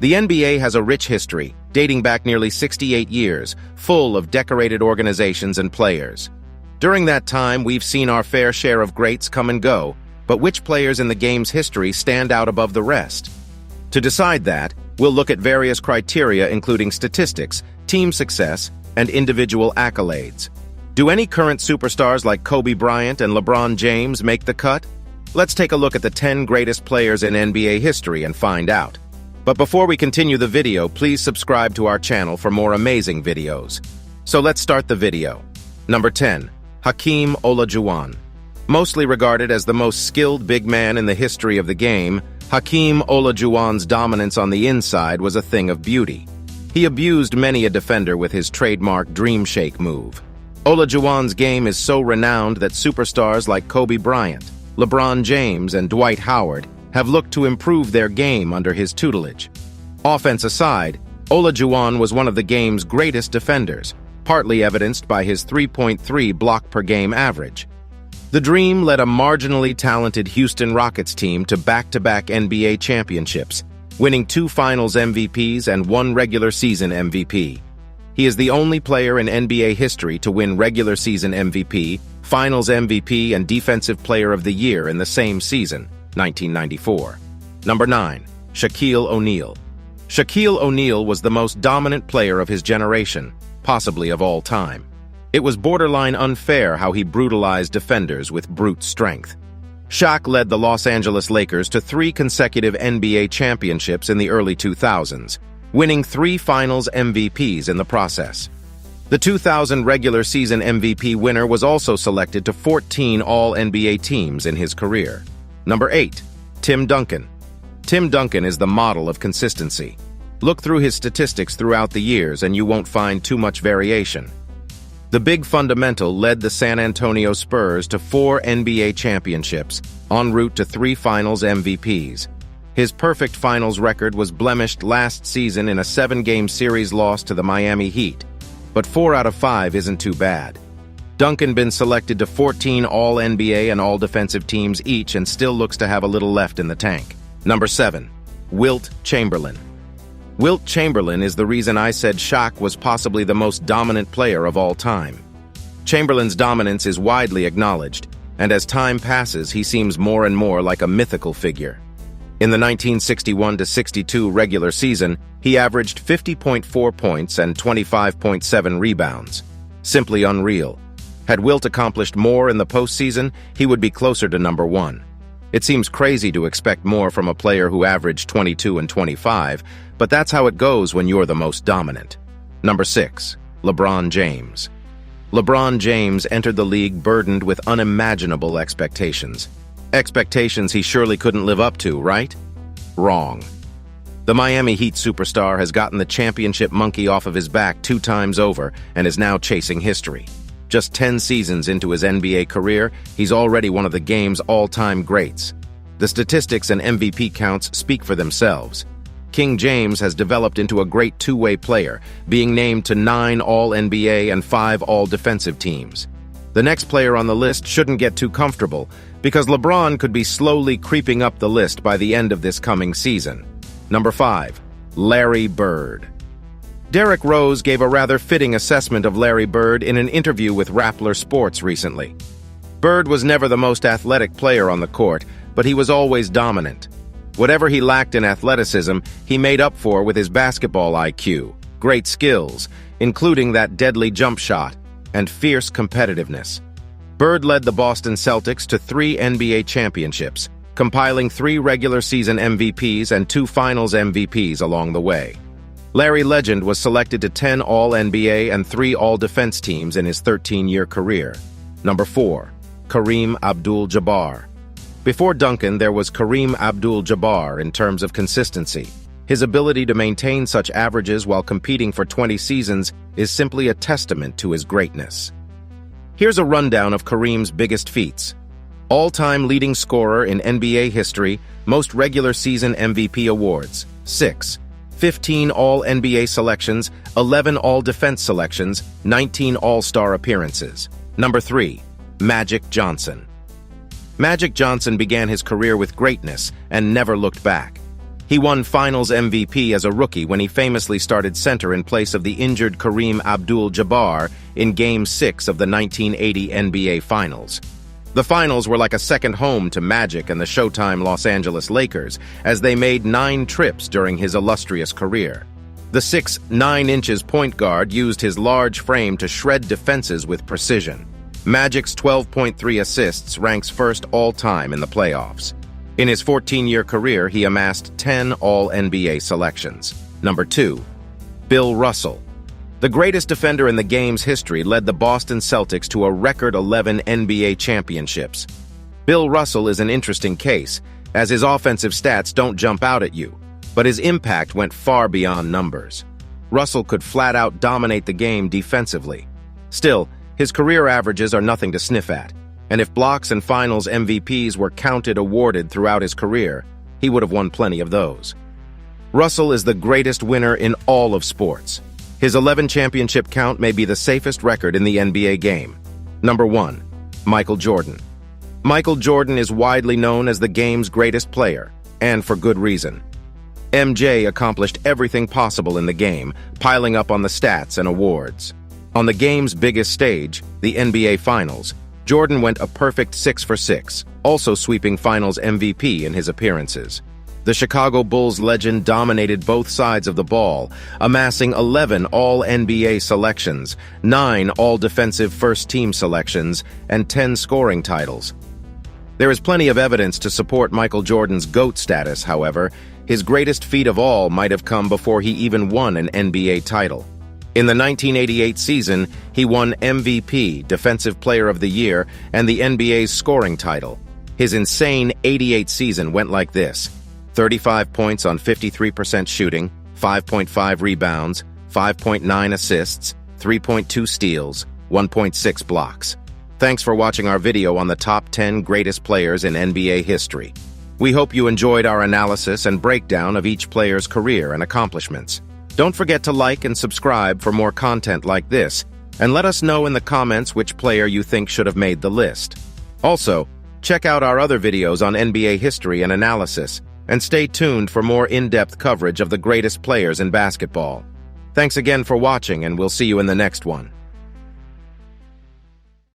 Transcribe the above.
The NBA has a rich history, dating back nearly 68 years, full of decorated organizations and players. During that time, we've seen our fair share of greats come and go, but which players in the game's history stand out above the rest? To decide that, we'll look at various criteria including statistics, team success, and individual accolades. Do any current superstars like Kobe Bryant and LeBron James make the cut? Let's take a look at the 10 greatest players in NBA history and find out. But before we continue the video, please subscribe to our channel for more amazing videos. So let's start the video. Number 10. Hakeem Olajuwon. Mostly regarded as the most skilled big man in the history of the game, Hakeem Olajuwon's dominance on the inside was a thing of beauty. He abused many a defender with his trademark dream shake move. Olajuwon's game is so renowned that superstars like Kobe Bryant, LeBron James, and Dwight Howard have looked to improve their game under his tutelage. Offense aside, Olajuwon was one of the game's greatest defenders, partly evidenced by his 3.3 block-per-game average. The Dream led a marginally talented Houston Rockets team to back-to-back NBA championships, winning 2 Finals MVPs and 1 regular season MVP. He is the only player in NBA history to win regular season MVP, Finals MVP, and Defensive Player of the Year in the same season, 1994. Number 9. Shaquille O'Neal. Shaquille O'Neal was the most dominant player of his generation, possibly of all time. It was borderline unfair how he brutalized defenders with brute strength. Shaq led the Los Angeles Lakers to 3 consecutive NBA championships in the early 2000s, winning 3 Finals MVPs in the process. The 2000 regular season MVP winner was also selected to 14 All-NBA teams in his career. Number 8. Tim Duncan. Tim Duncan is the model of consistency. Look through his statistics throughout the years and you won't find too much variation. The big fundamental led the San Antonio Spurs to 4 NBA championships, en route to 3 Finals MVPs. His perfect Finals record was blemished last season in a 7-game series loss to the Miami Heat, but 4 out of 5 isn't too bad. Duncan been selected to 14 All-NBA and All-Defensive teams each and still looks to have a little left in the tank. Number 7. Wilt Chamberlain. Wilt Chamberlain is the reason I said Shaq was possibly the most dominant player of all time. Chamberlain's dominance is widely acknowledged, and as time passes, he seems more and more like a mythical figure. In the 1961-62 regular season, he averaged 50.4 points and 25.7 rebounds. Simply unreal. Had Wilt accomplished more in the postseason, he would be closer to number 1. It seems crazy to expect more from a player who averaged 22 and 25, but that's how it goes when you're the most dominant. Number 6. LeBron James. LeBron James entered the league burdened with unimaginable expectations. Expectations he surely couldn't live up to, right? Wrong. The Miami Heat superstar has gotten the championship monkey off of his back 2 times over and is now chasing history. Just 10 seasons into his NBA career, he's already one of the game's all-time greats. The statistics and MVP counts speak for themselves. King James has developed into a great two-way player, being named to 9 All-NBA and 5 All-Defensive teams. The next player on the list shouldn't get too comfortable, because LeBron could be slowly creeping up the list by the end of this coming season. Number 5. Larry Bird. Derrick Rose gave a rather fitting assessment of Larry Bird in an interview with Rappler Sports recently. Bird was never the most athletic player on the court, but he was always dominant. Whatever he lacked in athleticism, he made up for with his basketball IQ, great skills, including that deadly jump shot, and fierce competitiveness. Bird led the Boston Celtics to 3 NBA championships, compiling 3 regular season MVPs and 2 Finals MVPs along the way. Larry Legend was selected to 10 All-NBA and 3 All-Defense teams in his 13-year career. Number 4. Kareem Abdul-Jabbar. Before Duncan, there was Kareem Abdul-Jabbar in terms of consistency. His ability to maintain such averages while competing for 20 seasons is simply a testament to his greatness. Here's a rundown of Kareem's biggest feats. All-time leading scorer in NBA history, most regular season MVP awards, 6. 15 All-NBA selections, 11 All-Defense selections, 19 All-Star appearances. Number 3. Magic Johnson. Magic Johnson began his career with greatness and never looked back. He won Finals MVP as a rookie when he famously started center in place of the injured Kareem Abdul-Jabbar in Game 6 of the 1980 NBA Finals. The Finals were like a second home to Magic and the Showtime Los Angeles Lakers, as they made 9 trips during his illustrious career. The 6'9" point guard used his large frame to shred defenses with precision. Magic's 12.3 assists ranks first all-time in the playoffs. In his 14-year career, he amassed 10 All-NBA selections. Number 2. Bill Russell. The greatest defender in the game's history led the Boston Celtics to a record 11 NBA championships. Bill Russell is an interesting case, as his offensive stats don't jump out at you, but his impact went far beyond numbers. Russell could flat-out dominate the game defensively. Still, his career averages are nothing to sniff at, and if blocks and Finals MVPs were awarded throughout his career, he would have won plenty of those. Russell is the greatest winner in all of sports. His 11 championship count may be the safest record in the NBA game. Number 1. Michael Jordan. Michael Jordan is widely known as the game's greatest player, and for good reason. MJ accomplished everything possible in the game, piling up on the stats and awards. On the game's biggest stage, the NBA Finals, Jordan went a perfect 6 for 6, also sweeping Finals MVP in his appearances. The Chicago Bulls legend dominated both sides of the ball, amassing 11 All-NBA selections, 9 All-Defensive First-Team selections, and 10 scoring titles. There is plenty of evidence to support Michael Jordan's GOAT status, however. His greatest feat of all might have come before he even won an NBA title. In the 1988 season, he won MVP, Defensive Player of the Year, and the NBA's scoring title. His insane '88 season went like this: 35 points on 53% shooting, 5.5 rebounds, 5.9 assists, 3.2 steals, 1.6 blocks. Thanks for watching our video on the top 10 greatest players in NBA history. We hope you enjoyed our analysis and breakdown of each player's career and accomplishments. Don't forget to like and subscribe for more content like this, and let us know in the comments which player you think should have made the list. Also, check out our other videos on NBA history and analysis, and stay tuned for more in-depth coverage of the greatest players in basketball. Thanks again for watching, and we'll see you in the next one.